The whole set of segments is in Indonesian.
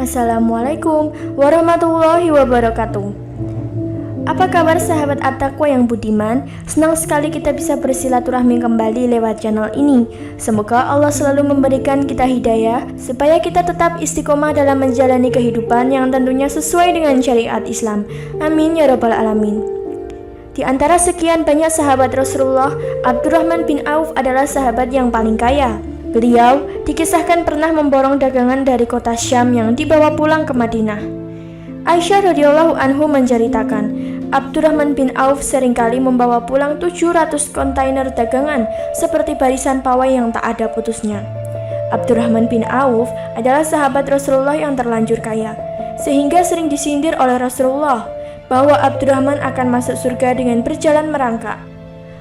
Assalamualaikum warahmatullahi wabarakatuh. Apa kabar sahabat At-Taqwa yang budiman? Senang sekali kita bisa bersilaturahmi kembali lewat channel ini. Semoga Allah selalu memberikan kita hidayah supaya kita tetap istiqomah dalam menjalani kehidupan yang tentunya sesuai dengan syariat Islam. Amin ya rabbal alamin. Di antara sekian banyak sahabat Rasulullah, Abdurrahman bin Auf adalah sahabat yang paling kaya. Beliau dikisahkan pernah memborong dagangan dari kota Syam yang dibawa pulang ke Madinah. Aisyah radhiyallahu anhu menceritakan, Abdurrahman bin Auf seringkali membawa pulang 700 kontainer dagangan seperti barisan pawai yang tak ada putusnya. Abdurrahman bin Auf adalah sahabat Rasulullah yang terlanjur kaya, sehingga sering disindir oleh Rasulullah bahwa Abdurrahman akan masuk surga dengan berjalan merangkak.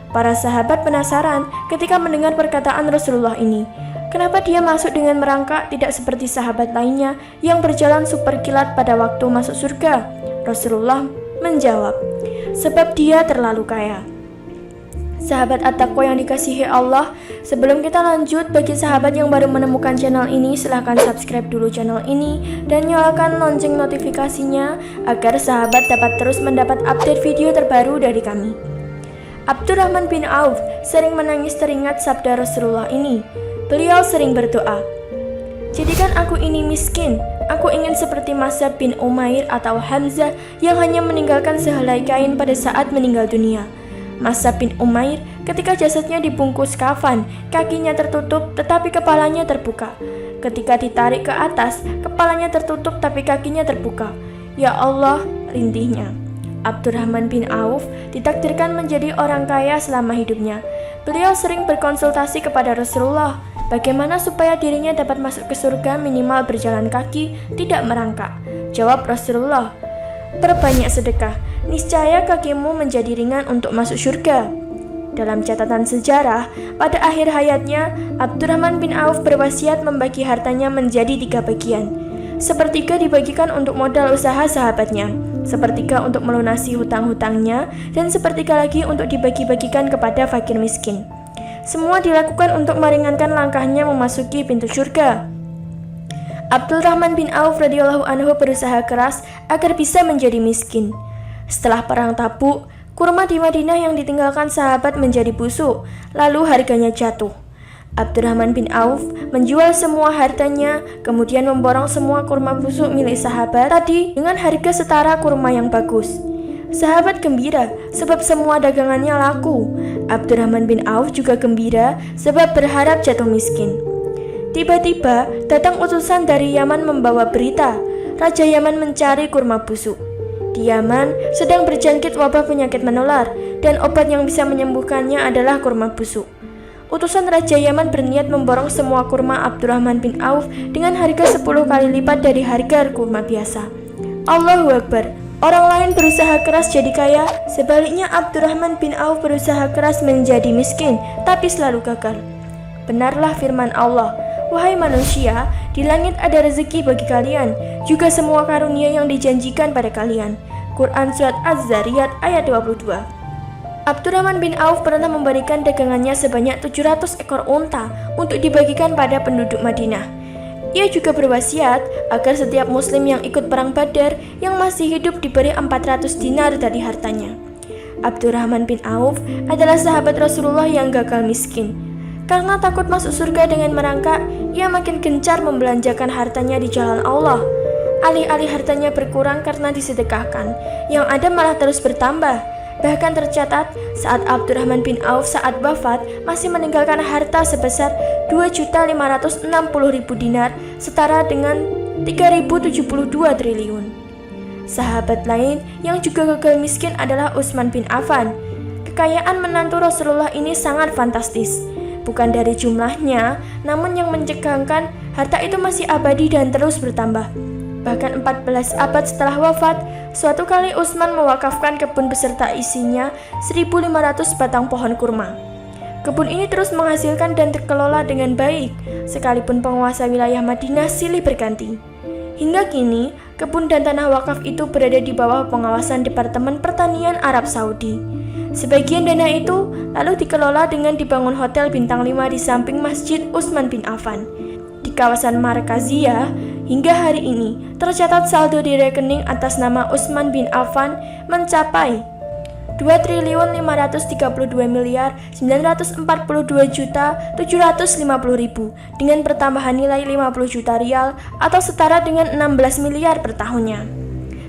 Para sahabat penasaran ketika mendengar perkataan Rasulullah ini. Kenapa dia masuk dengan merangkak tidak seperti sahabat lainnya yang berjalan super kilat pada waktu masuk surga? Rasulullah menjawab, sebab dia terlalu kaya. Sahabat At-Taqwa yang dikasihi Allah, sebelum kita lanjut, bagi sahabat yang baru menemukan channel ini, silahkan subscribe dulu channel ini dan nyalakan lonceng notifikasinya agar sahabat dapat terus mendapat update video terbaru dari kami. Abdurrahman bin Auf sering menangis teringat sabda Rasulullah ini. Beliau sering berdoa, jadikan aku ini miskin, aku ingin seperti Mus'ab bin Umair atau Hamzah yang hanya meninggalkan sehelai kain pada saat meninggal dunia. Mus'ab bin Umair ketika jasadnya dibungkus kafan, kakinya tertutup tetapi kepalanya terbuka. Ketika ditarik ke atas, kepalanya tertutup tapi kakinya terbuka. Ya Allah, rintihnya. Abdurrahman bin Auf ditakdirkan menjadi orang kaya selama hidupnya. Beliau sering berkonsultasi kepada Rasulullah bagaimana supaya dirinya dapat masuk ke surga minimal berjalan kaki, tidak merangkak. Jawab Rasulullah, perbanyak sedekah, niscaya kakimu menjadi ringan untuk masuk surga. Dalam catatan sejarah, pada akhir hayatnya, Abdurrahman bin Auf berwasiat membagi hartanya menjadi 3 bagian. Sepertiga dibagikan untuk modal usaha sahabatnya, sepertiga untuk melunasi hutang-hutangnya, dan sepertiga lagi untuk dibagi-bagikan kepada fakir miskin. Semua dilakukan untuk meringankan langkahnya memasuki pintu surga. Abdurrahman bin Auf radhiyallahu anhu berusaha keras agar bisa menjadi miskin. Setelah perang Tabuk, kurma di Madinah yang ditinggalkan sahabat menjadi busuk, lalu harganya jatuh. Abdurrahman bin Auf menjual semua hartanya, kemudian memborong semua kurma busuk milik sahabat tadi dengan harga setara kurma yang bagus. Sahabat gembira sebab semua dagangannya laku. Abdurrahman bin Auf juga gembira sebab berharap jatuh miskin. Tiba-tiba datang utusan dari Yaman membawa berita, Raja Yaman mencari kurma busuk. Di Yaman sedang berjangkit wabah penyakit menular dan obat yang bisa menyembuhkannya adalah kurma busuk. Utusan Raja Yaman berniat memborong semua kurma Abdurrahman bin Auf dengan harga 10 kali lipat dari harga kurma biasa. Allahu Akbar. Orang lain berusaha keras jadi kaya, sebaliknya Abdurrahman bin Auf berusaha keras menjadi miskin, tapi selalu gagal. Benarlah firman Allah, wahai manusia, di langit ada rezeki bagi kalian, juga semua karunia yang dijanjikan pada kalian. Quran Surat Az-Zariyat ayat 22. Abdurrahman bin Auf pernah memberikan dagangannya sebanyak 700 ekor unta untuk dibagikan pada penduduk Madinah. Ia juga berwasiat agar setiap muslim yang ikut perang Badar yang masih hidup diberi 400 dinar dari hartanya. Abdurrahman bin Auf adalah sahabat Rasulullah yang gagal miskin. Karena takut masuk surga dengan merangkak, ia makin gencar membelanjakan hartanya di jalan Allah. Alih-alih hartanya berkurang karena disedekahkan, yang ada malah terus bertambah. Bahkan tercatat saat Abdurrahman bin Auf saat wafat masih meninggalkan harta sebesar 2.560.000 dinar, setara dengan 3.072 triliun. Sahabat lain yang juga gagal miskin adalah Utsman bin Affan. Kekayaan menantu Rasulullah ini sangat fantastis. Bukan dari jumlahnya, namun yang mencegangkan, harta itu masih abadi dan terus bertambah. Bahkan 14 abad setelah wafat, suatu kali Utsman mewakafkan kebun beserta isinya 1.500 batang pohon kurma. Kebun ini terus menghasilkan dan terkelola dengan baik, sekalipun penguasa wilayah Madinah silih berganti. Hingga kini, kebun dan tanah wakaf itu berada di bawah pengawasan Departemen Pertanian Arab Saudi. Sebagian dana itu lalu dikelola dengan dibangun hotel bintang 5 di samping Masjid Utsman bin Affan. Di kawasan Markaziyah Hingga hari ini, tercatat saldo di rekening atas nama Utsman bin Affan mencapai 2.932.942.750.000 dengan pertambahan nilai 50 juta rial atau setara dengan 16 miliar per tahunnya.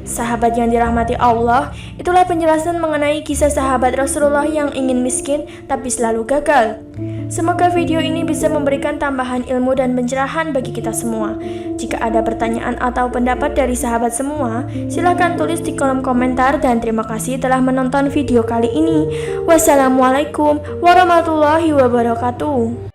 Sahabat yang dirahmati Allah, itulah penjelasan mengenai kisah sahabat Rasulullah yang ingin miskin tapi selalu gagal. Semoga video ini bisa memberikan tambahan ilmu dan pencerahan bagi kita semua. Jika ada pertanyaan atau pendapat dari sahabat semua, silahkan tulis di kolom komentar dan terima kasih telah menonton video kali ini. Wassalamualaikum warahmatullahi wabarakatuh.